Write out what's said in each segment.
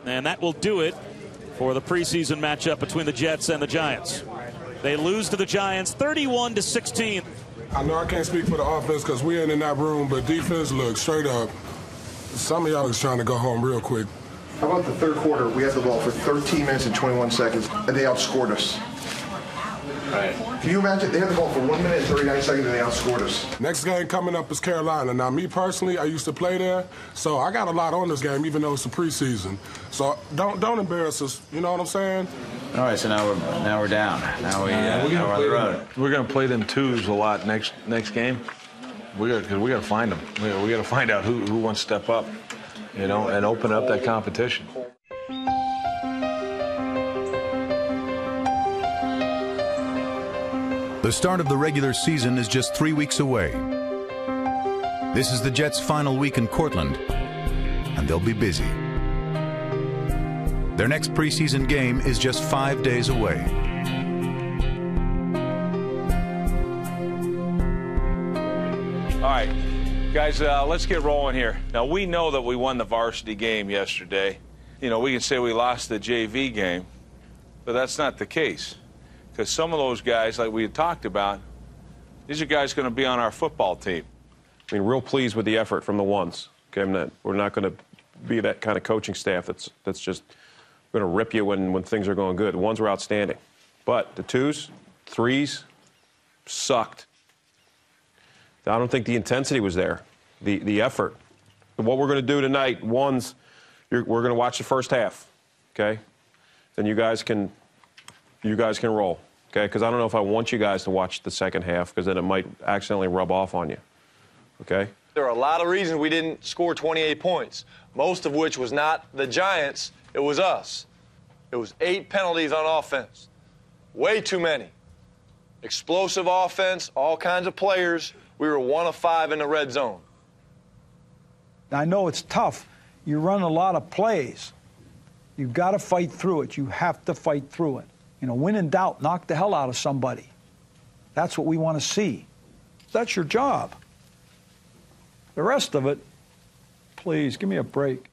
And that will do it for the preseason matchup between the Jets and the Giants. They lose to the Giants 31-16. I know I can't speak for the offense because we ain't in that room, but defense, look, straight up, some of y'all is trying to go home real quick. How about the third quarter? We had the ball for 13 minutes and 21 seconds, and they outscored us. Right. Can you imagine? They had the ball for 1 minute and 39 seconds, and they outscored us. Next game coming up is Carolina. Now, me personally, I used to play there, so I got a lot on this game, even though it's the preseason. So don't embarrass us. You know what I'm saying? All right, so now we're down. Now we're on the road. We're going to play them twos a lot next game. We got to find them. We got to find out who wants to step up, you know, and open up that competition. The start of the regular season is just 3 weeks away. This is the Jets' final week in Cortland, and they'll be busy. Their next preseason game is just 5 days away. All right, guys, let's get rolling here. Now, we know that we won the varsity game yesterday. You know, we can say we lost the JV game, but that's not the case. Because some of those guys, like we had talked about, these are guys going to be on our football team. I mean, real pleased with the effort from the ones. Okay, we're not going to be that kind of coaching staff that's just going to rip you when things are going good. The ones were outstanding. But the twos, threes, sucked. I don't think the intensity was there, the effort. What we're going to do tonight, ones, we're going to watch the first half, okay? Then you guys can roll, okay? Because I don't know if I want you guys to watch the second half, because then it might accidentally rub off on you, okay? There are a lot of reasons we didn't score 28 points, most of which was not the Giants, it was us. It was 8 penalties on offense. Way too many. Explosive offense, all kinds of players. We were 1 of 5 in the red zone. I know it's tough. You run a lot of plays. You've got to fight through it. You have to fight through it. You know, when in doubt, knock the hell out of somebody. That's what we want to see. That's your job. The rest of it, please, give me a break.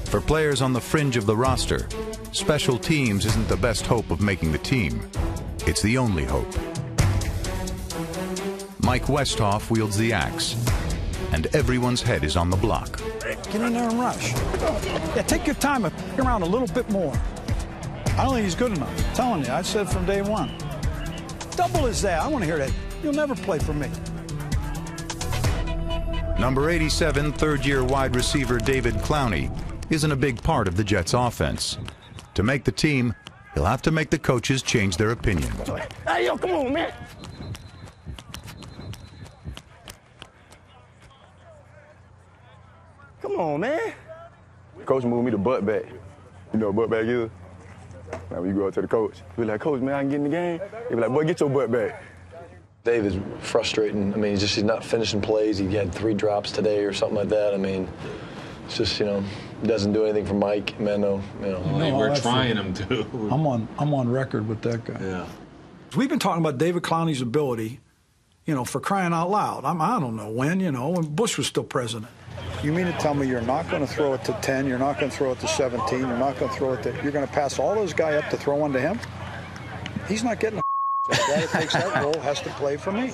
For players on the fringe of the roster, special teams isn't the best hope of making the team. It's the only hope. Mike Westhoff wields the axe, and everyone's head is on the block. Get in there and rush. Yeah, take your time and pick around a little bit more. I don't think he's good enough. I'm telling you, I said from day one. Double is that. I want to hear that. You'll never play for me. Number 87, third-year wide receiver David Clowney isn't a big part of the Jets' offense. To make the team, he'll have to make the coaches change their opinion. Hey, yo, come on, man. Come on, man. Coach moved me to butt back. You know what butt back is? Now when you go up to the coach, be like, Coach, man, I can get in the game. He be like, boy, get your butt back. Dave is frustrating. I mean, he's not finishing plays. He had 3 drops today or something like that. I mean, it's just, you know, doesn't do anything for Mike, Mendo, you know. Well, we're trying him to. I'm on record with that guy. Yeah. We've been talking about David Clowney's ability, you know, for crying out loud. I don't know when, you know, when Bush was still president. You mean to tell me you're not going to throw it to 10, you're not going to throw it to 17, you're not going to throw it to... You're going to pass all those guys up to throw one to him? He's not getting a... The guy that takes that role has to play for me.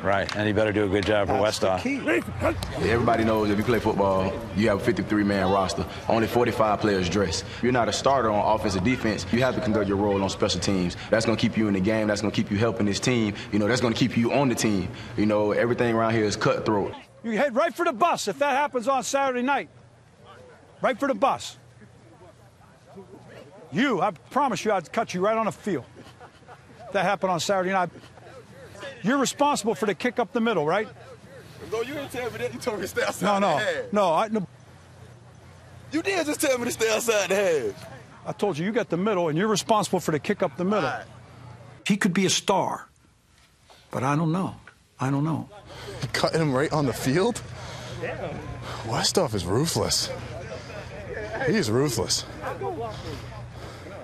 Right, and he better do a good job for Westhoff. Everybody knows if you play football, you have a 53-man roster. Only 45 players dress. You're not a starter on offense or defense. You have to conduct your role on special teams. That's going to keep you in the game. That's going to keep you helping this team. You know, that's going to keep you on the team. You know, everything around here is cutthroat. You head right for the bus if that happens on Saturday night. Right for the bus. I promise you I'd cut you right on the field. If that happened on Saturday night. You're responsible for the kick up the middle, right? No, you didn't tell me that. You told me to stay outside the half. No. You did just tell me to stay outside the half. I told you got the middle, and you're responsible for the kick up the middle. Right. He could be a star, but I don't know. Cutting him right on the field? Westhoff is ruthless. He is ruthless.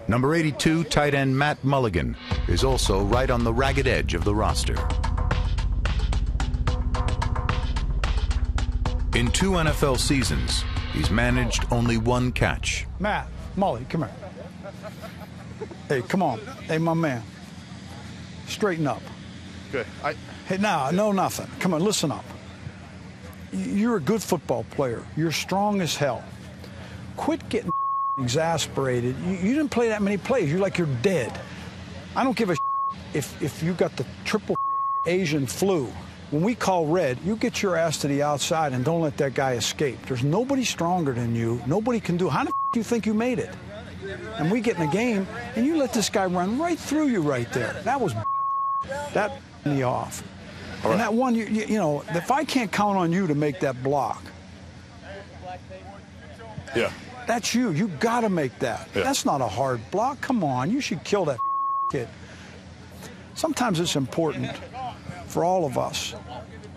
Number 82, tight end Matt Mulligan, is also right on the ragged edge of the roster. In 2 NFL seasons, he's managed only 1 catch. Matt, Molly, come here. Hey, come on. Hey, my man. Straighten up. Okay. Hey, no, nothing. Come on, listen up. You're a good football player. You're strong as hell. Quit getting exasperated. You didn't play that many plays. You're like you're dead. I don't give a if you got the triple Asian flu. When we call red, you get your ass to the outside and don't let that guy escape. There's nobody stronger than you. Nobody can do. How the do you think you made it? And we get in a game, and you let this guy run right through you right there. That me off. And that one, you know, if I can't count on you to make that block, yeah, that's you. You got to make that. Yeah. That's not a hard block. Come on, you should kill that kid. Sometimes it's important for all of us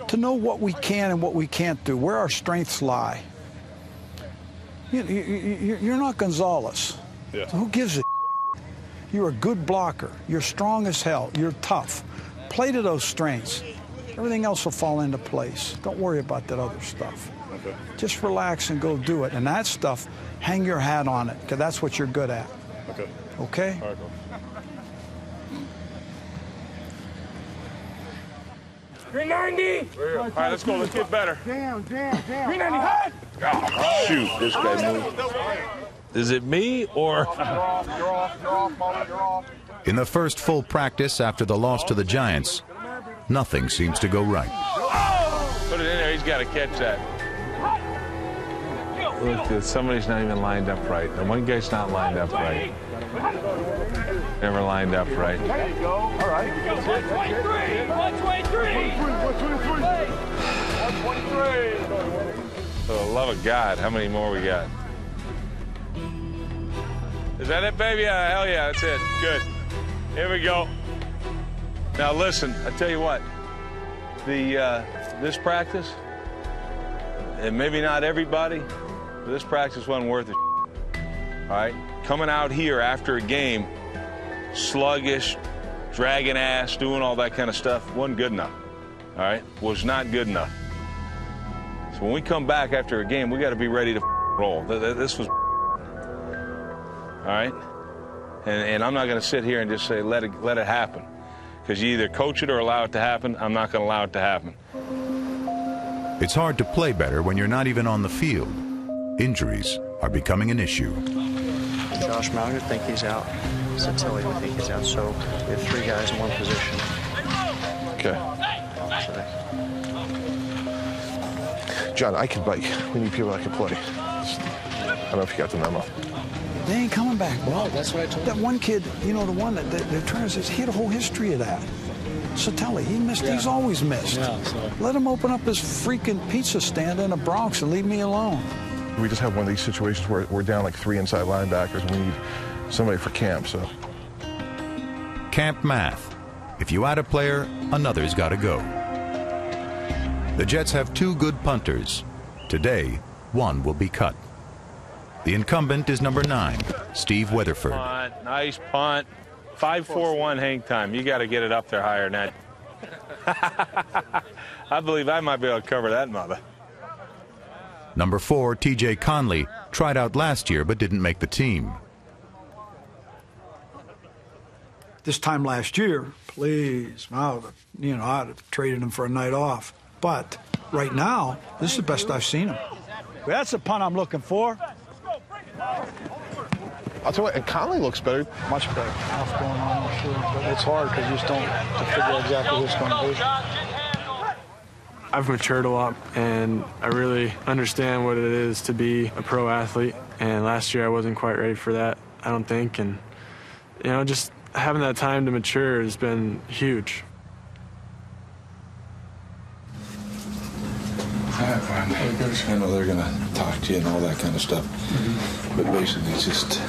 to know what we can and what we can't do, where our strengths lie. You're not Gonzalez. Yeah. So who gives a You're a good blocker. You're strong as hell. You're tough. Play to those strengths. Everything else will fall into place. Don't worry about that other stuff. Okay. Just relax and go do it. And that stuff, hang your hat on it, because that's what you're good at. Okay. Okay? All right, cool. 390. All right, let's go. Let's get better. Damn. 390 hot. Oh, shoot, this guy moved. Is it me or? You're off. In the first full practice after the loss to the Giants, nothing seems to go right. Put it in there. He's got to catch that. Look, somebody's not even lined up right. And one guy's not lined up right. Never lined up right. There you go. All right. 123. For the love of God, how many more we got? Is that it, baby? Hell yeah, that's it. Good. Here we go. Now listen, I tell you what. This practice, and maybe not everybody, but this practice wasn't worth it. All right? Coming out here after a game, sluggish, dragging ass, doing all that kind of stuff, wasn't good enough. All right? Was not good enough. So when we come back after a game, we got to be ready to roll. This was all right? And I'm not going to sit here and just say, let it happen. Because you either coach it or allow it to happen. I'm not going to allow it to happen. It's hard to play better when you're not even on the field. Injuries are becoming an issue. Josh Malliard think he's out. Sattelli would think he's out. So we have 3 guys in one position. Okay. John, we need people that can play. I don't know if you got the memo. They ain't coming back, bro. No, that's what I told That one kid, you know, the one that they're trying to say, he had a whole history of that. Sattelli, he missed. Yeah. He's always missed. Yeah, so. Let him open up his freaking pizza stand in the Bronx and leave me alone. We just have one of these situations where we're down like 3 inside linebackers and we need somebody for camp, so. Camp math. If you add a player, another's got to go. The Jets have 2 good punters. Today, one will be cut. The incumbent is number 9, Steve Weatherford. Punt, nice punt. 5-4-1 hang time. You got to get it up there higher than that. I believe I might be able to cover that mother. Number 4, T.J. Conley, tried out last year but didn't make the team. This time last year, please, I'd have traded him for a night off. But right now, this is the best I've seen him. That's the punt I'm looking for. I'll tell you what, and Conley looks better. Much better. Enough going on, I'm sure. But it's hard because you just don't figure exactly what's going to be. I've matured a lot, and I really understand what it is to be a pro athlete. And last year I wasn't quite ready for that, I don't think. And, you know, just having that time to mature has been huge. I know they're going to talk to you and all that kind of stuff. Mm-hmm. But basically, it's just,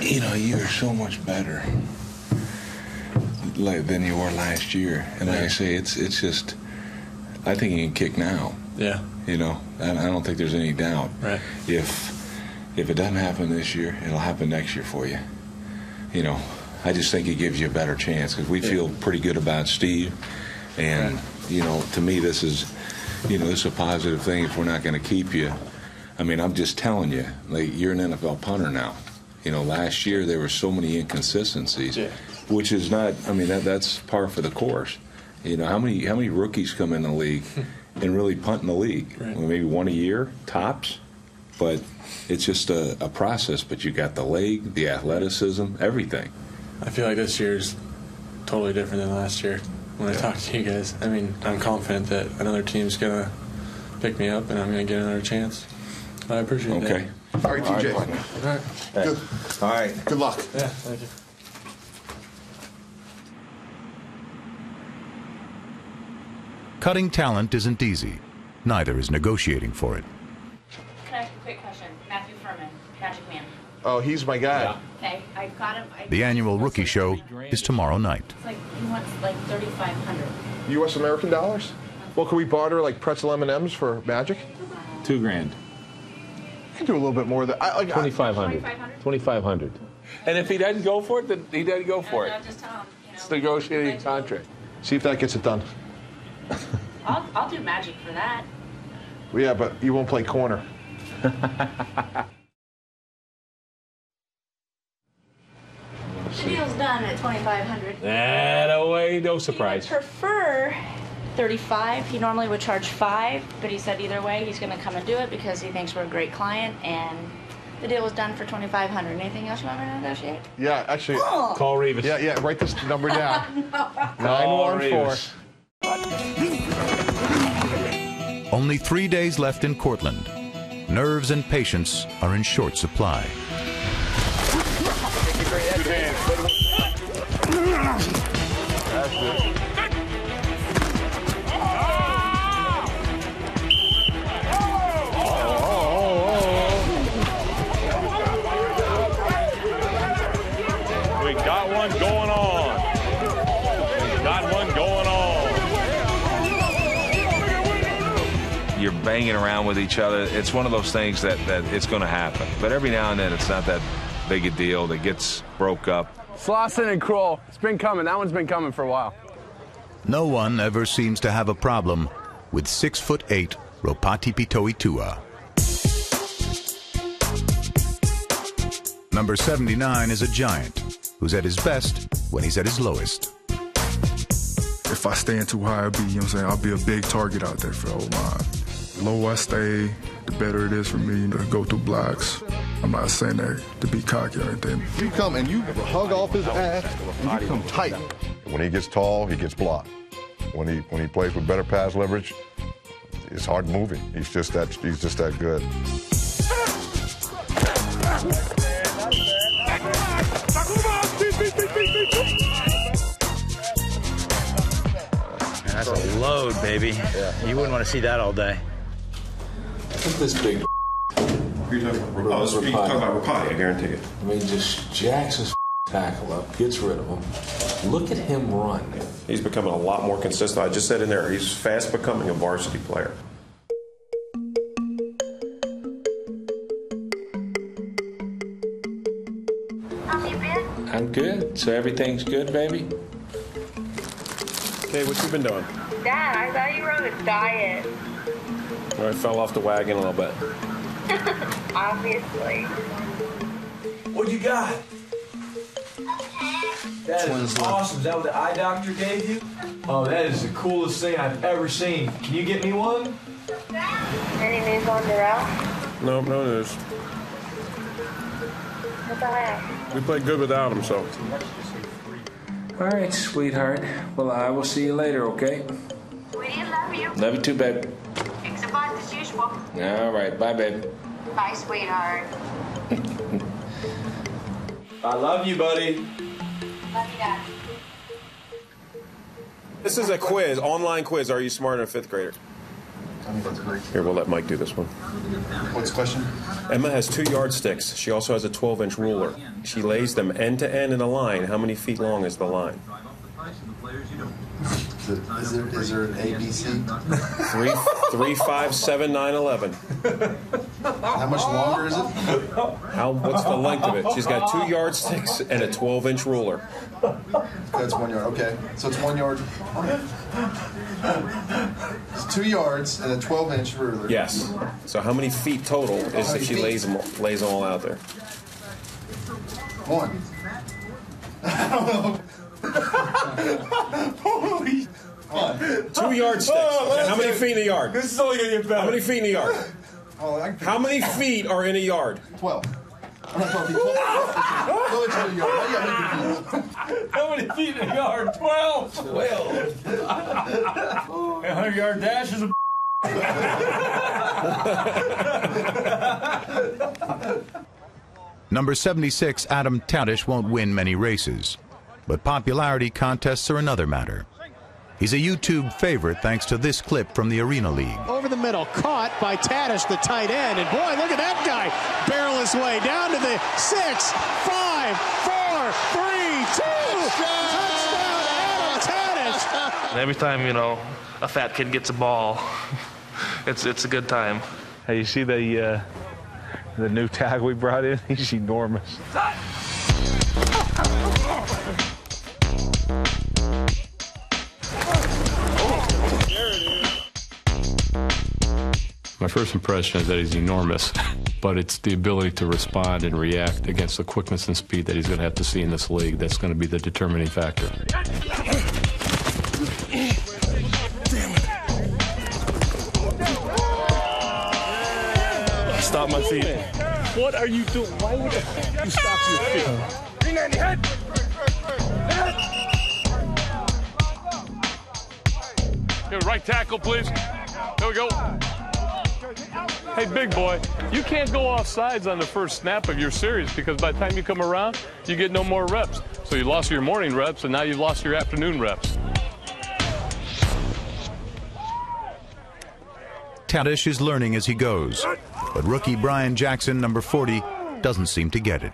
you know, you are so much better than you were last year. And like I say, it's just, I think you can kick now. Yeah. You know, and I don't think there's any doubt. Right. If it doesn't happen this year, it'll happen next year for you. You know, I just think it gives you a better chance because we feel pretty good about Steve. And, you know, to me, this is, you know, it's a positive thing if we're not going to keep you. I mean, I'm just telling you, like, you're an NFL punter now. You know, last year there were so many inconsistencies, which is not, I mean, that's par for the course. You know, how many rookies come in the league and really punt in the league? Right. Well, maybe one a year, tops. But it's just a process. But you got the leg, the athleticism, everything. I feel like this year's totally different than last year when I talked to you guys. I mean, I'm confident that another team's going to pick me up and I'm going to get another chance. I appreciate that. Okay. All right, TJ. All right. Good. All right. Good luck. Yeah, thank you. Cutting talent isn't easy. Neither is negotiating for it. Can I ask a quick question? Matthew Thurman, Magic Man. Oh, he's my guy. Okay, I got him. The annual rookie show is tomorrow night. It's like, he wants like 3,500. U.S. American dollars? Well, can we barter like pretzel M&Ms for Magic? $2,000. I can do a little bit more than that. 2,500. 2,500. And if he doesn't go for it, then he doesn't go for it. Just tell him, you know, It's negotiating contract. See if that gets it done. I'll do Magic for that. Well, yeah, but you won't play corner. The deal's done at 2,500. That way, no surprise. He would prefer 35. He normally would charge 5, but he said either way he's going to come and do it because he thinks we're a great client, and the deal was done for 2,500. Anything else you want me to negotiate? Yeah, actually. Oh. Call Revis. Yeah, write this number down. Call 914. Only 3 days left in Cortland. Nerves and patience are in short supply. We got one going on. We got one going on. You're banging around with each other. It's one of those things that it's going to happen. But every now and then, it's not that big a deal that gets broke up. Slauson and Kroll. It's been coming. That one's been coming for a while. No one ever seems to have a problem with 6'8" Ropati Pitoitua. Number 79 is a giant who's at his best when he's at his lowest. If I stand too high, I'll be, you know what I'm saying, I'll be a big target out there for the O-line. The lower I stay, the better it is for me to go through blocks. I'm not saying that to be cocky or anything. You come and you hug off his ass and you come tight. When he gets tall, he gets blocked. When he plays with better pass leverage, it's hard moving. He's just that good. That's a load, baby. Yeah. You wouldn't want to see that all day. Look at this big. You're talking about Rapati, I guarantee it. I mean, just jacks his tackle up, gets rid of him. Look at him run. He's becoming a lot more consistent. I just said in there, he's fast becoming a varsity player. I'm good. So everything's good, baby? Okay, what you been doing? Dad, I thought you were on a diet. I fell off the wagon a little bit. Obviously. What you got? That is awesome. Is that what the eye doctor gave you? Oh, that is the coolest thing I've ever seen. Can you get me one? Any news on Darrell? Nope, no news. What's that? We played good without him, so. All right, sweetheart. Well, I will see you later, okay? Sweetie, love you. Love you too, babe. Fix a butt as usual. All right. Bye, babe. Bye, sweetheart. I love you, buddy. Love you, Dad. This is a quiz, online quiz. Are you smarter than a fifth grader? Here, we'll let Mike do this one. What's the question? Emma has 2 yardsticks. She also has a 12-inch ruler. She lays them end to end in a line. How many feet long is the line? Is there an ABC? 3, 5, 7, 9, 11. How much longer is it? What's the length of it? She's got 2 yardsticks and a 12-inch ruler. That's 1 yard. Okay, so it's 1 yard. It's 2 yards and a 12-inch ruler. Yes. So how many feet total is if she lays them all out there? 1. I don't know. Holy. 2 yardsticks. And how many feet in a yard? This is only going to get better. How many feet in a yard? How many feet are in a yard? 12. I'm not 12 feet. 12 inches in a yard. How many feet in a yard? 12. 12. A 100-yard dash is a. Number 76, Adam TADISCH, won't win many races, but popularity contests are another matter. He's a YouTube favorite thanks to this clip from the Arena League. Over the middle, caught by TADISCH, the tight end, and boy, look at that guy barrel his way down to the 6, 5, 4, 3, 2, touchdown, Adam TADISCH. And every time, you know, a fat kid gets a ball, it's a good time. Hey, you see the new tag we brought in? He's enormous. My first impression is that he's enormous, but it's the ability to respond and react against the quickness and speed that he's going to have to see in this league that's going to be the determining factor. Stop my feet. What are you doing? Why would you stop your feet? Head. Here, right tackle, please. There we go. Hey, big boy, you can't go off sides on the first snap of your series because by the time you come around, you get no more reps. So you lost your morning reps, and now you've lost your afternoon reps. TADISCH is learning as he goes, but rookie Brian Jackson, number 40, doesn't seem to get it.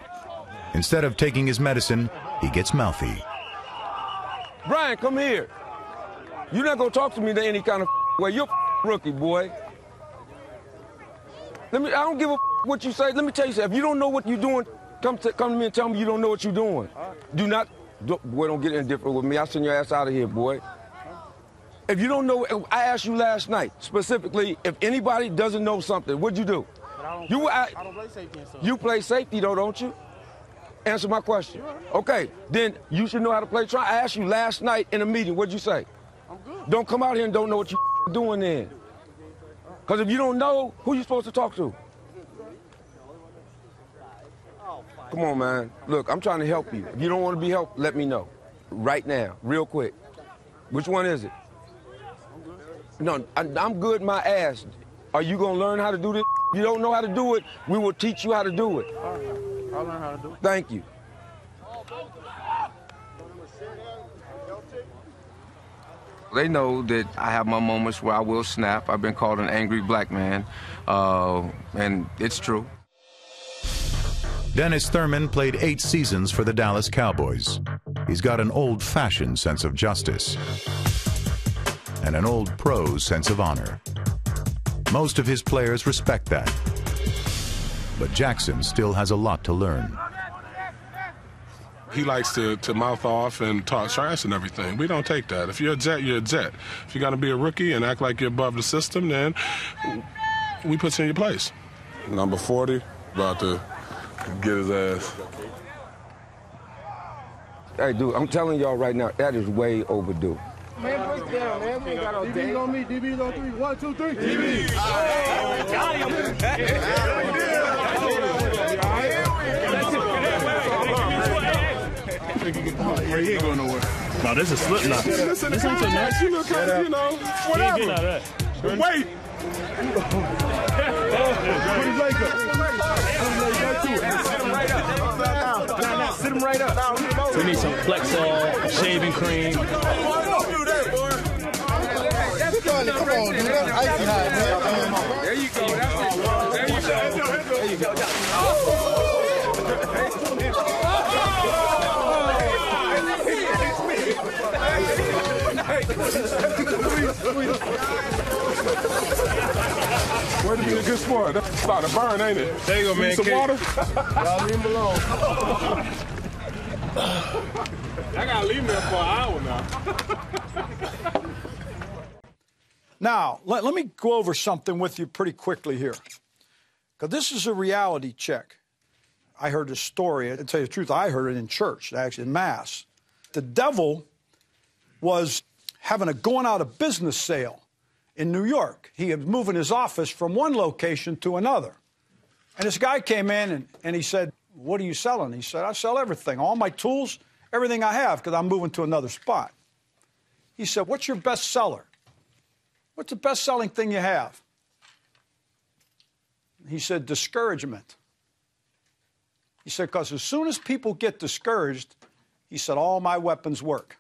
Instead of taking his medicine, he gets mouthy. Brian, come here. You're not going to talk to me in any kind of way. You're a rookie, boy. I don't give a what you say. Let me tell you something. If you don't know what you're doing, come to me and tell me you don't know what you're doing. Boy, don't get indifferent with me. I'll send your ass out of here, boy. If you don't know, I asked you last night, specifically, if anybody doesn't know something, what'd you do? I don't play safety. You play safety, though, don't you? Answer my question. Okay, then you should know how to play try. I asked you last night in a meeting, what'd you say? I'm good. Don't come out here and don't know what you're doing then. Because if you don't know, who you supposed to talk to? Come on, man. Look, I'm trying to help you. If you don't want to be helped, let me know. Right now, real quick. Which one is it? No, I'm good my ass. Are you going to learn how to do this? If you don't know how to do it, we will teach you how to do it. All right. I'll learn how to do it. Thank you. They know that I have my moments where I will snap. I've been called an angry black man, and it's true. Dennis Thurman played 8 seasons for the Dallas Cowboys. He's got an old-fashioned sense of justice and an old pro's sense of honor. Most of his players respect that. But Jackson still has a lot to learn. He likes to mouth off and talk trash and everything. We don't take that. If you're a Jet, you're a Jet. If you're going to be a rookie and act like you're above the system, then we put you in your place. Number 40, about to get his ass. Hey, dude, I'm telling y'all right now, that is way overdue. Man, break down, man. We ain't got no DB's on me. DB's on 3. 1, 2, 3. DB. Got him. He ain't going nowhere. No, this is slip knot. This ain't so nice. You look kind of, you know, whatever. Wait. Put his leg up. Sit him right up. We need some Flexol, shaving cream. Come on, dude. That's icy hot, man. There you go. That's all. There you go. There you go. Where to be a good sport? That's about to burn, ain't it? There you go, man. Some water? Y'all leave him alone. I gotta leave him there for an hour now. Now, let me go over something with you pretty quickly here, because this is a reality check. I heard this story. To tell you the truth, I heard it in church, actually, in Mass. The devil was having a going-out-of-business sale in New York. He was moving his office from one location to another. And this guy came in, and he said, "What are you selling?" He said, "I sell everything, all my tools, everything I have, because I'm moving to another spot." He said, "What's your best seller? What's the best-selling thing you have?" He said, "Discouragement." He said, "Because as soon as people get discouraged," he said, "all my weapons work."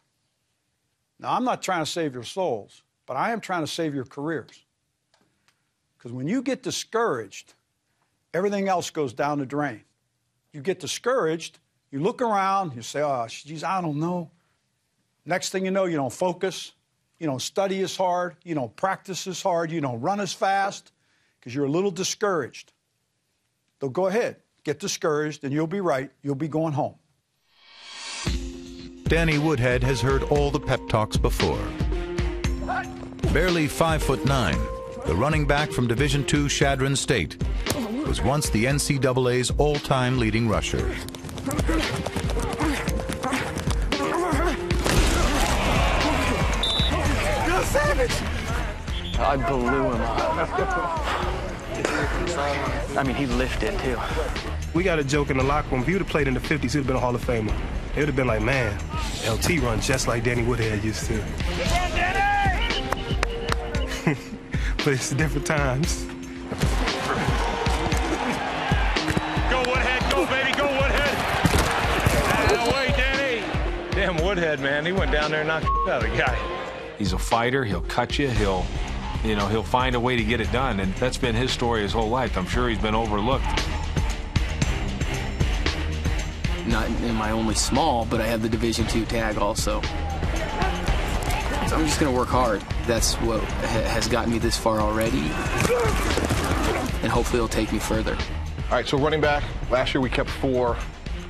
Now, I'm not trying to save your souls, but I am trying to save your careers. Because when you get discouraged, everything else goes down the drain. You get discouraged, you look around, you say, "Oh, geez, I don't know." Next thing you know, you don't focus, you don't study as hard, you don't practice as hard, you don't run as fast, because you're a little discouraged. So go ahead, get discouraged, and you'll be right. You'll be going home. Danny Woodhead has heard all the pep talks before. Barely 5'9", the running back from Division II Chadron State was once the NCAA's all-time leading rusher. I blew him up. I mean, he lifted, too. We got a joke in the locker room. If he would have played in the 50s, he'd have been a Hall of Famer. It would have been like, man, LT runs just like Danny Woodhead used to. But it's different times. Go Woodhead, go baby, go Woodhead. No way, Danny. Damn Woodhead, man. He went down there and knocked the out of the guy. He's a fighter. He'll cut you. He'll find a way to get it done. And that's been his story his whole life. I'm sure he's been overlooked. Not am I only small, but I have the Division II tag also. So I'm just going to work hard. That's what has gotten me this far already. And hopefully it'll take me further. All right, so running back, last year we kept 4.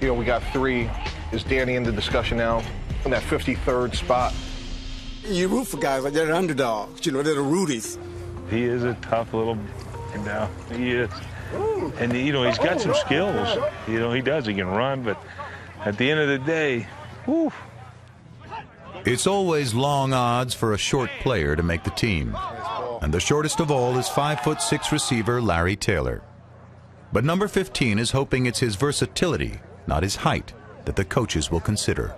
We got 3. Is Danny in the discussion now in that 53rd spot? You root for guys like they're the underdogs. They're the Rudies. He is a tough little now. He is. And, he's got some skills. He does. He can run, but at the end of the day, whew. It's always long odds for a short player to make the team. And the shortest of all is 5'6" receiver Larry Taylor. But number 15 is hoping it's his versatility, not his height, that the coaches will consider.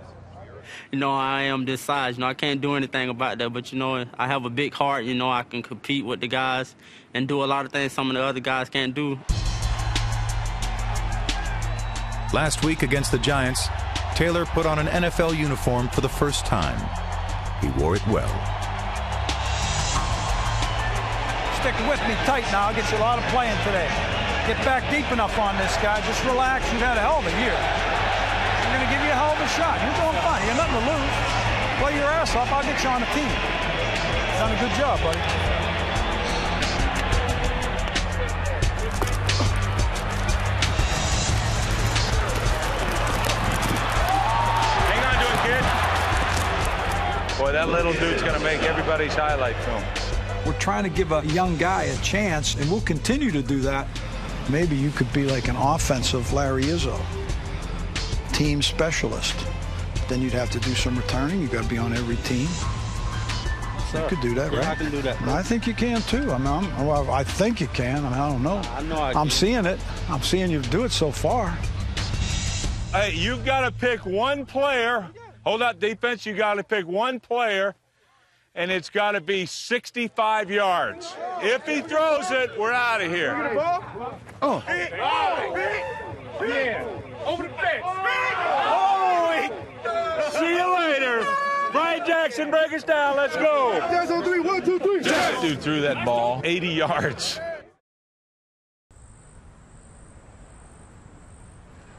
I am this size. I can't do anything about that, but, I have a big heart. I can compete with the guys and do a lot of things some of the other guys can't do. Last week against the Giants, Taylor put on an NFL uniform for the first time. He wore it well. Stick with me tight now. I'll get you a lot of playing today. Get back deep enough on this guy. Just relax. You've had a hell of a year. I'm going to give you a hell of a shot. You're doing fine. You have nothing to lose. Play your ass off. I'll get you on the team. Done a good job, buddy. Hang on to it, kid. Boy, that little dude's going to make everybody's highlight film. We're trying to give a young guy a chance, and we'll continue to do that. Maybe you could be like an offensive Larry Izzo. Team specialist. Then you'd have to do some returning. You've got to be on every team. You could do that, right? I can do that. I think you can, too. I think you can. I don't know. I know I can. I'm seeing it. I'm seeing you do it so far. Hey, you've got to pick one player. Hold up, defense. You got to pick one player, and it's got to be 65 yards. If he throws it, we're out of here. Oh. Yeah. Over the fence. Holy. See you later. Brian Jackson, break us down. Let's go. Jazz on 3, 1, 2, 3. That dude threw that ball 80 yards.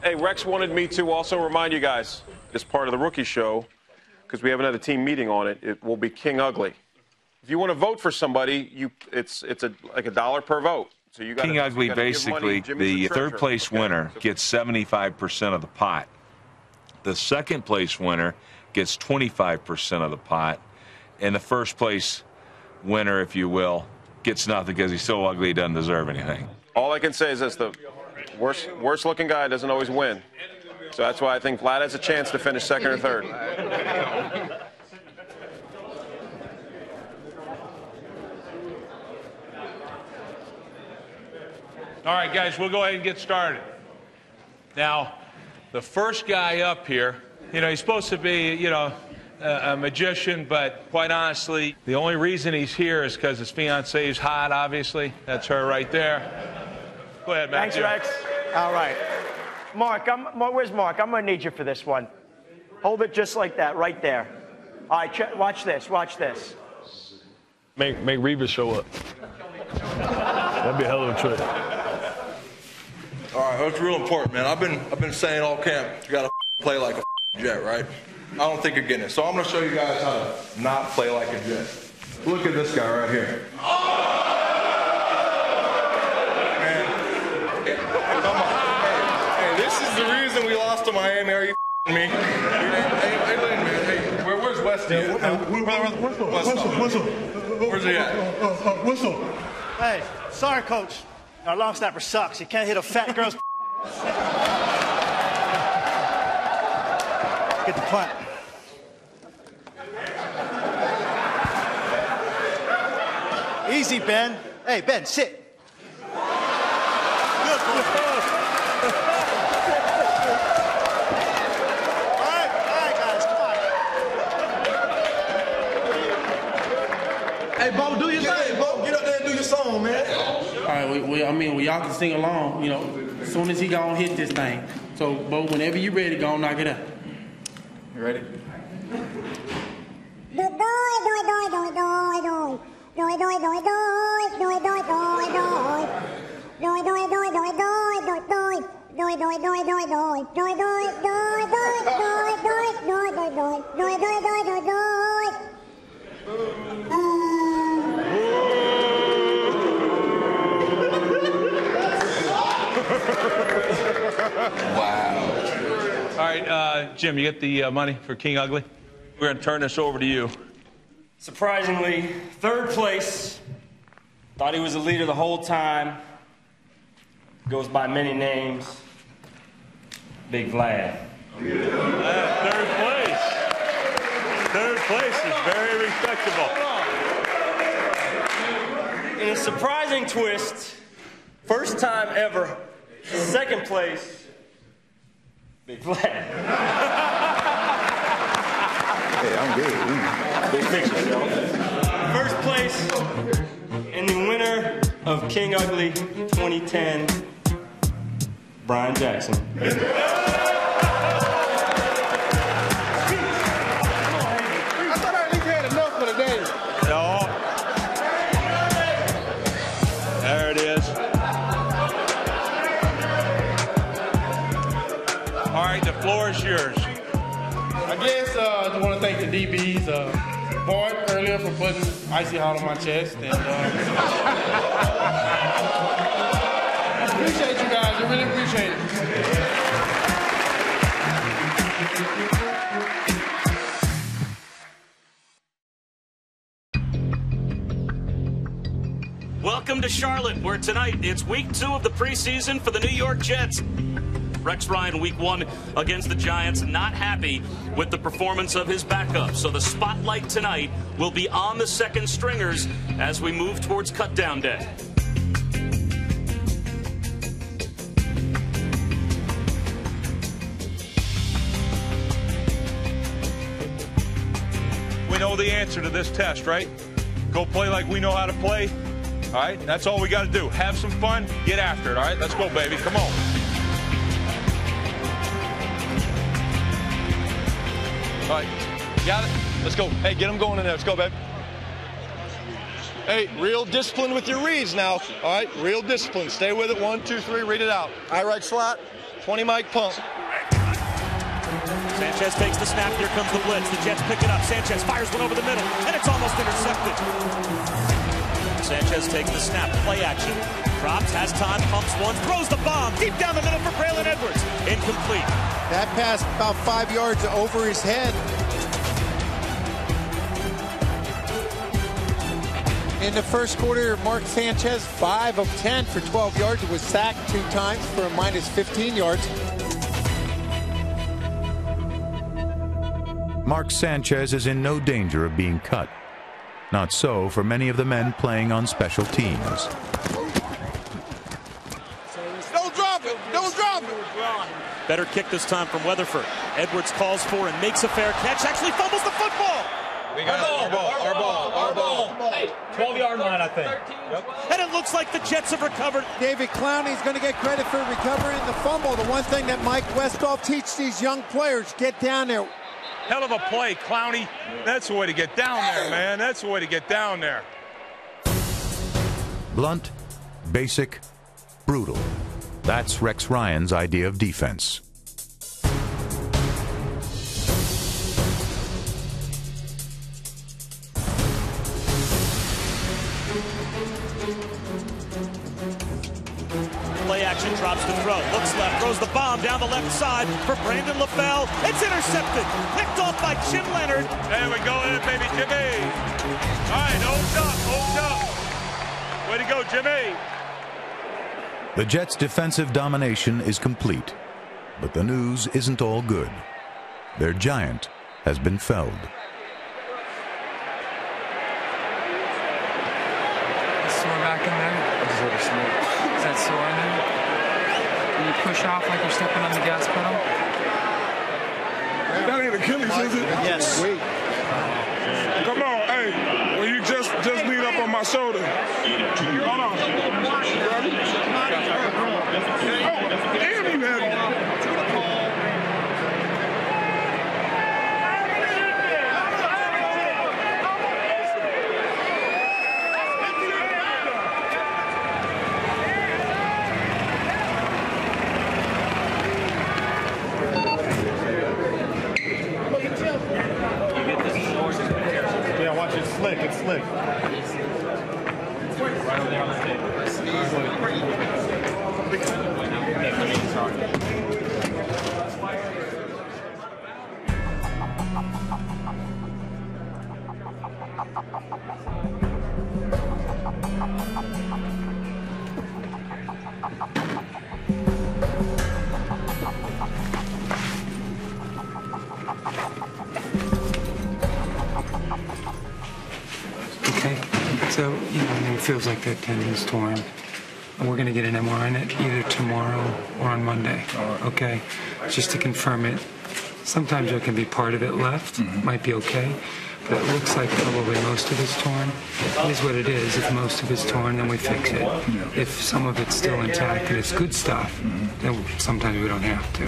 Hey, Rex wanted me to also remind you guys, as part of the rookie show, because we have another team meeting on it, it will be King Ugly. If you want to vote for somebody, it's like $1 per vote. So you King Ugly, basically, the third place winner gets 75% of the pot. The second place winner gets 25% of the pot. And the first place winner, if you will, gets nothing because he's so ugly he doesn't deserve anything. All I can say is this: the worst looking guy doesn't always win. So that's why I think Vlad has a chance to finish second or third. All right, guys, we'll go ahead and get started. Now, the first guy up here, he's supposed to be, a magician, but quite honestly, the only reason he's here is because his fiancée is hot, obviously. That's her right there. Go ahead, Matt. Thanks, Rex. All right. Mark, where's Mark? I'm going to need you for this one. Hold it just like that, right there. All right, watch this, watch this. Make Revis show up. That'd be a hell of a trick. All right, that's real important, man. I've been saying all camp, you got to play like a Jet, right? I don't think you're getting it. So I'm going to show you guys how to not play like a Jet. Look at this guy right here. Man, come on. Hey, this is the reason we lost to Miami. Are you me? Hey, Lynn, man. Hey, where's Westy at? Whistle. Where's he at? Whistle. Hey, sorry, coach. Our long snapper sucks. He can't hit a fat girl's. Get the punt. Easy, Ben. Hey, Ben, sit. Good boy. All right, guys, come on. Hey, Bo, do your thing, Bo. Get up there and do your song, man. All right, y'all can sing along, as soon as he gonna hit this thing. So, Bo, whenever you ready, go knock it out. You ready? Wow. All right, Jim, you get the money for King Ugly? We're going to turn this over to you. Surprisingly, third place. Thought he was a leader the whole time. Goes by many names. Big Vlad. Third place. Third place is very respectable. In a surprising twist, first time ever, second place, Big Vlad. Hey, I'm good. Big picture, y'all. First place, and the winner of King Ugly 2010, Brian Jackson. I thought I at least had enough for the day. No. There it is. All right, the floor is yours. I guess I just want to thank the DBs, Bart earlier for putting icy hot on my chest, and appreciate you guys. I really appreciate it. Welcome to Charlotte, where tonight it's week 2 of the preseason for the New York Jets. Rex Ryan, week 1 against the Giants, not happy with the performance of his backup. So the spotlight tonight will be on the second stringers as we move towards cutdown day. We know the answer to this test, right? Go play like we know how to play. All right? That's all we got to do. Have some fun. Get after it, all right? Let's go, baby. Come on. All right, got it? Let's go. Hey, get them going in there. Let's go, babe. Hey, real discipline with your reads now. All right, real discipline. Stay with it. 1, 2, 3, read it out. Eye right slot, 20 mic pump. Sanchez takes the snap. Here comes the blitz. The Jets pick it up. Sanchez fires one over the middle, and it's almost intercepted. Sanchez takes the snap. Play action. Drops, has time, pumps once, throws the bomb deep down the middle for Braylon Edwards. Incomplete. That pass about 5 yards over his head. In the first quarter, Mark Sanchez, 5 of 10 for 12 yards. Was sacked 2 times for a minus 15 yards. Mark Sanchez is in no danger of being cut. Not so for many of the men playing on special teams. Don't drop it! Don't drop it! Better kick this time from Weatherford. Edwards calls for and makes a fair catch. Actually fumbles the football. We got our ball. Hey, 12-yard line, I think. Yep. And it looks like the Jets have recovered. David Clowney's going to get credit for recovering the fumble. The one thing that Mike Westhoff teaches these young players, get down there. Hell of a play, Clowney. That's the way to get down there, man. That's the way to get down there. Blunt, basic, brutal. That's Rex Ryan's idea of defense. Play action, drops to throw, looks left, throws the bomb down the left side for Brandon LaFell. It's intercepted, picked off by Jim Leonard. There we go, in, baby, Jimmy. All right, hold up. Way to go, Jimmy. The Jets' defensive domination is complete, but the news isn't all good. Their giant has been felled. Sore back in there? Is that sore in there? Can you push off like you're stepping on the gas pedal? That ain't Achilles, is it? Yes. Come on, hey. Well, you just lean up on my shoulder. Hold on. Ready? Oh, damn, he had it. Yeah, watch it slick. It's slick. Right over there on the table. Okay, so, it feels like that tendon's torn. We're going to get an MRI on it either tomorrow or on Monday, okay? Just to confirm it. Sometimes there can be part of it left, might be okay, but it looks like probably most of it's torn. It is what it is. If most of it's torn, then we fix it. If some of it's still intact and it's good stuff, then sometimes we don't have to.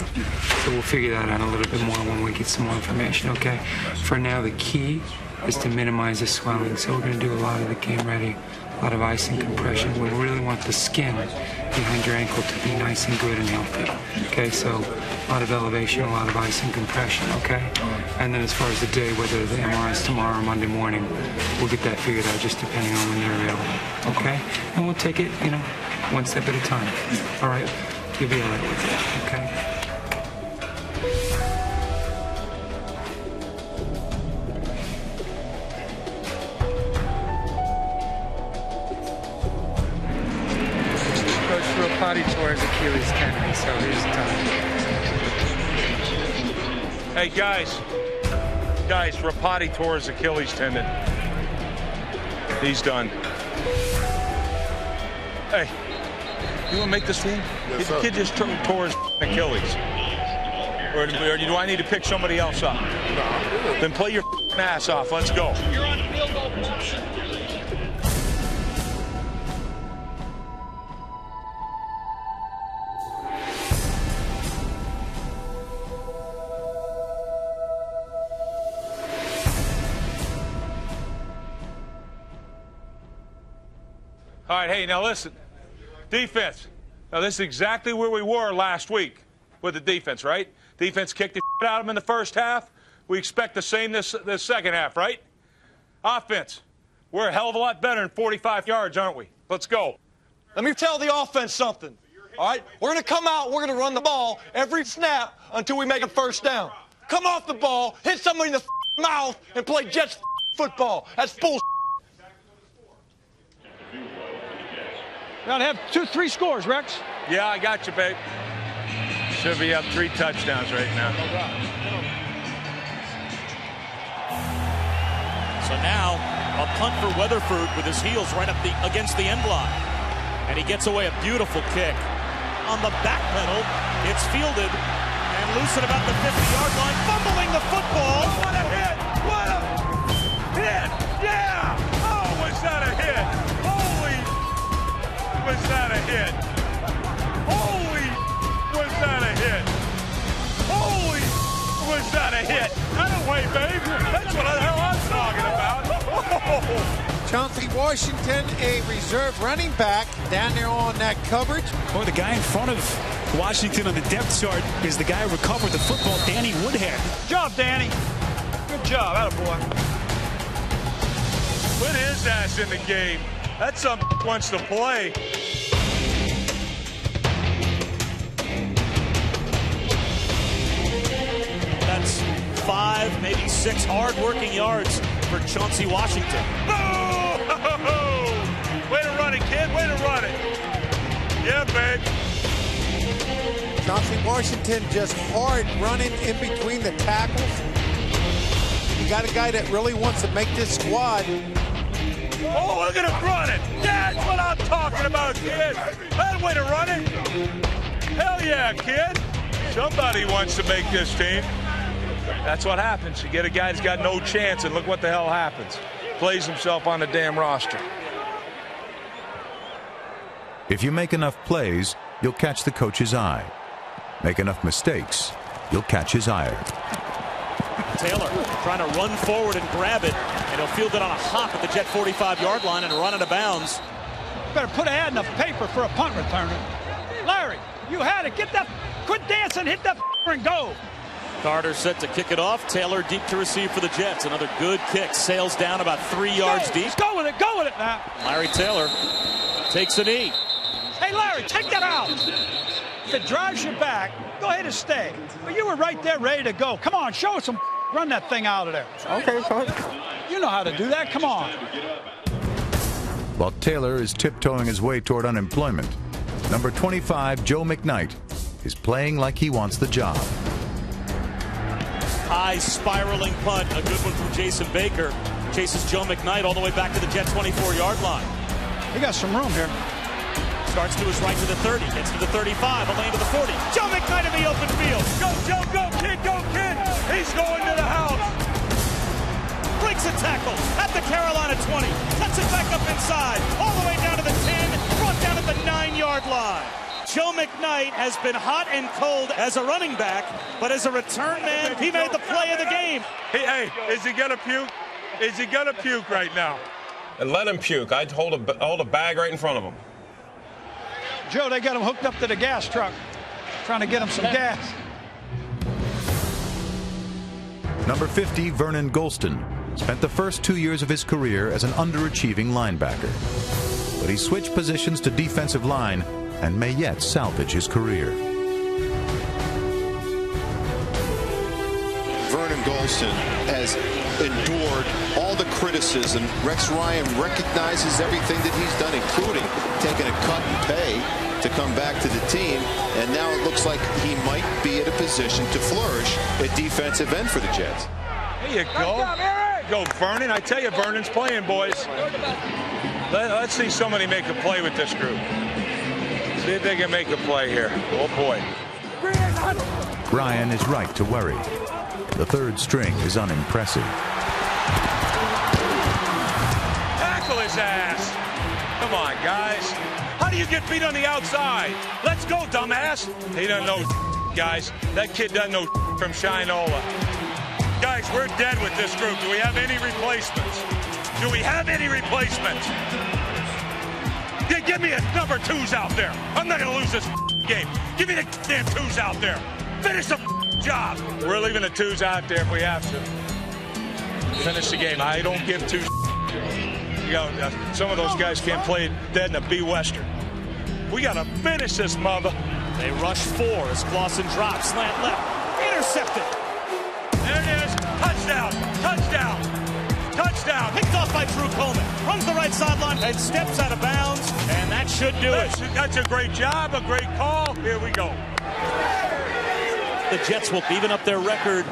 So we'll figure that out a little bit more when we get some more information, okay? For now, the key is to minimize the swelling. So we're going to do a lot of the game ready, a lot of ice and compression. We really want the skin behind your ankle to be nice and good and healthy. Okay, so a lot of elevation, a lot of ice and compression, okay? And then as far as the day, whether the MRI is tomorrow or Monday morning, we'll get that figured out just depending on when they're available, okay? And we'll take it, one step at a time. All right? You'll be all right with it, okay? Potty tore his Achilles tendon, so here's the time. Hey, guys, Rapati tore his Achilles tendon. He's done. Hey, you want to make this team? Yes, the kid just tore his Achilles. Or do I need to pick somebody else up? No. Then play your ass off. Let's go. You're on field goal position. All right, hey, now listen. Defense. Now, this is exactly where we were last week with the defense, right? Defense kicked the shit out of them in the first half. We expect the same this second half, right? Offense. We're a hell of a lot better than 45 yards, aren't we? Let's go. Let me tell the offense something. All right? We're going to come out, we're going to run the ball every snap until we make a first down. Come off the ball, hit somebody in the mouth, and play Jets football. That's bullshit. We got to have 2-3 scores, Rex. Yeah, I got you, babe. Should be up 3 touchdowns right now. So now a punt for Weatherford with his heels right up against the end line. And he gets away a beautiful kick. On the back pedal, it's fielded and loose at about the 50-yard line, fumbling the football. Oh, what a hit! What a hit! Yeah! Oh, was that a hit? Holy, was that a hit? Holy, was that a hit? Holy, was that a hit? Out of the way, babe. That's what the hell I'm talking about. Oh. Chauncey Washington, a reserve running back, down there on that coverage. Boy, the guy in front of Washington on the depth chart is the guy who recovered the football, Danny Woodhead. Good job, Danny. Good job. Attaboy. Put his ass in the game. That's something he wants to play. That's 5, maybe 6 hard-working yards for Chauncey Washington. Way to run it, kid. Way to run it. Yeah, babe. Chauncey Washington just hard running in between the tackles. You got a guy that really wants to make this squad. Oh, look at him run it. That's what I'm talking about, kid. That way to run it. Hell yeah, kid. Somebody wants to make this team. That's what happens. You get a guy that's got no chance, and look what the hell happens. Plays himself on the damn roster. If you make enough plays, you'll catch the coach's eye. Make enough mistakes, you'll catch his ire. Taylor trying to run forward and grab it, and he'll field it on a hop at the Jet 45-yard line and run out of bounds. Better put an ad in the paper for a punt returner. Larry, you had it. Get that. Quit dancing. Hit that and go. Carter set to kick it off. Taylor deep to receive for the Jets. Another good kick. Sails down about 3 yards deep. Let's go with it. Go with it now. Larry Taylor takes a knee. Hey, Larry, take that out. If it drives you back, go ahead and stay. But you were right there ready to go. Come on, show us some. Run that thing out of there. Okay, coach. You know how to do that. Come on. While Taylor is tiptoeing his way toward unemployment, number 25, Joe McKnight, is playing like he wants the job. High spiraling punt, a good one from Jason Baker. Chases Joe McKnight all the way back to the Jet 24-yard line. He got some room here. Starts to his right to the 30, gets to the 35, a lane to the 40. Joe McKnight in the open field. Go, Joe, go, kid, go, kid. He's going to the house. Breaks a tackle at the Carolina 20. Cuts it back up inside, all the way down to the 10, brought down at the 9-yard line. Joe McKnight has been hot and cold as a running back, but as a return man, he made the play of the game. Hey, is he going to puke? Is he going to puke right now? And let him puke. I'd hold a bag right in front of him. Joe, they got him hooked up to the gas truck, trying to get him some gas. Number 50, Vernon Golston, spent the first 2 years of his career as an underachieving linebacker. But he switched positions to defensive line and may yet salvage his career. Vernon Golston has endured all the criticism. Rex Ryan recognizes everything that he's done, including taking a cut in pay to come back to the team, and now it looks like he might be in a position to flourish at defensive end for the Jets. There you go. Go, Vernon. I tell you, Vernon's playing, boys. Let's see somebody make a play with this group. See if they can make a play here. Oh, boy. Ryan is right to worry. The third string is unimpressive. Tackle his ass. Come on, guys. How do you get beat on the outside? Let's go, dumbass. He doesn't know, guys. That kid doesn't know from Shinola. Guys, we're dead with this group. Do we have any replacements? Do we have any replacements? Give me a number 2s out there. I'm not going to lose this game. Give me the damn 2s out there. Finish the job. We're leaving the 2s out there if we have to. Finish the game. I don't give 2s. You know, some of those guys can't play dead in a B Western. We got to finish this mother. They rush 4 as Clausen drops, slant left, intercepted. There it is. Touchdown. Touchdown. Touchdown. Picked off by Drew Coleman. Runs the right sideline and steps out of bounds. And that should do it. That's a great job, a great call. Here we go. The Jets will even up their record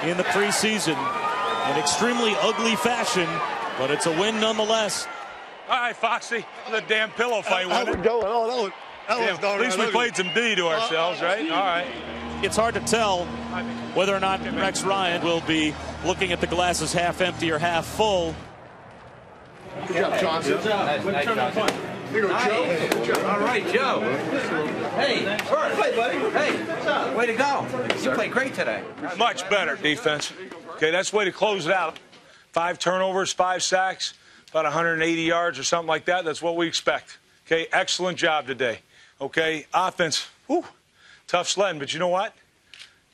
in the preseason in extremely ugly fashion, but it's a win nonetheless. All right, Foxy, the damn pillow fight with it. At least we played some D to ourselves, right? All right. It's hard to tell whether or not Rex Ryan will be looking at the glasses half empty or half full. Good job, Johnson. Good job. Here you go, Joe. All right, Joe. Hey, first play, buddy. Hey, way to go. You played great today. Much better defense. Okay, that's the way to close it out. 5 turnovers, 5 sacks, about 180 yards or something like that. That's what we expect. Okay, excellent job today. Okay, offense, whew, tough sledding, but you know what?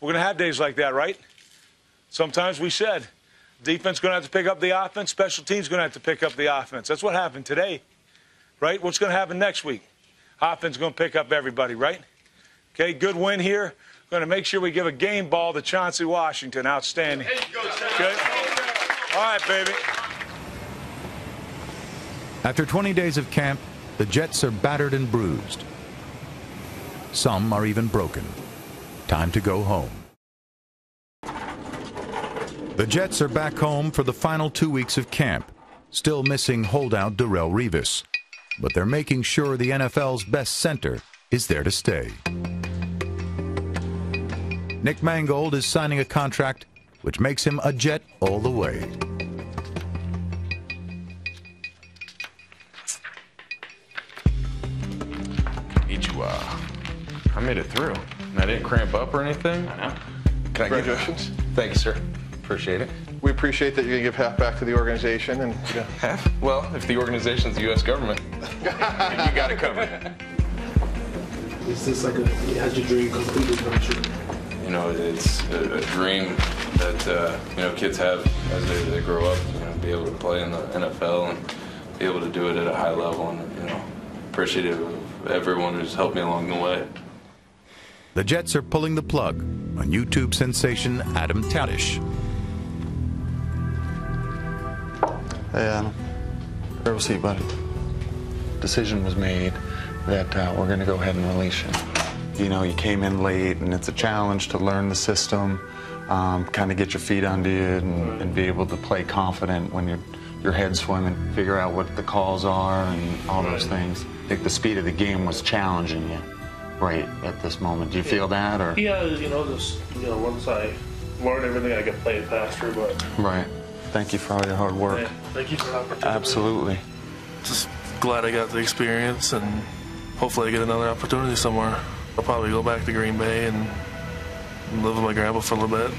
We're going to have days like that, right? Sometimes we said defense going to have to pick up the offense, special teams going to have to pick up the offense. That's what happened today, right? What's going to happen next week? Offense going to pick up everybody, right? Okay, good win here. Going to make sure we give a game ball to Chauncey Washington. Outstanding. Okay. All right, baby. After 20 days of camp, the Jets are battered and bruised. Some are even broken. Time to go home. The Jets are back home for the final 2 weeks of camp, still missing holdout Darrelle Revis. But they're making sure the NFL's best center is there to stay. Nick Mangold is signing a contract which makes him a Jet all the way. I made it through. And I didn't cramp up or anything. I know. Congratulations. Thank you, sir. Appreciate it. We appreciate that you're going to give half back to the organization. And half? Well, if the organization's the U.S. government, you got it covered. Is this like has your dream completely come true? You know, it's a dream that kids have as they grow up. You know, be able to play in the NFL and be able to do it at a high level, and appreciative of everyone who's helped me along the way. The Jets are pulling the plug on YouTube sensation Adam TADISCH. Hey, Adam. Where was he, buddy? Decision was made that we're going to go ahead and release you. You know, you came in late, and it's a challenge to learn the system, kind of get your feet under you, and be able to play confident when your head's swimming, figure out what the calls are and all those things. I think the speed of the game was challenging you right at this moment. Do you feel that, or? Yeah, once I learned everything, I could play it faster, but. Right. Thank you for all your hard work. Yeah, thank you for the opportunity. Absolutely. Just glad I got the experience, and hopefully I get another opportunity somewhere. I'll probably go back to Green Bay and live with my grandpa for a little bit.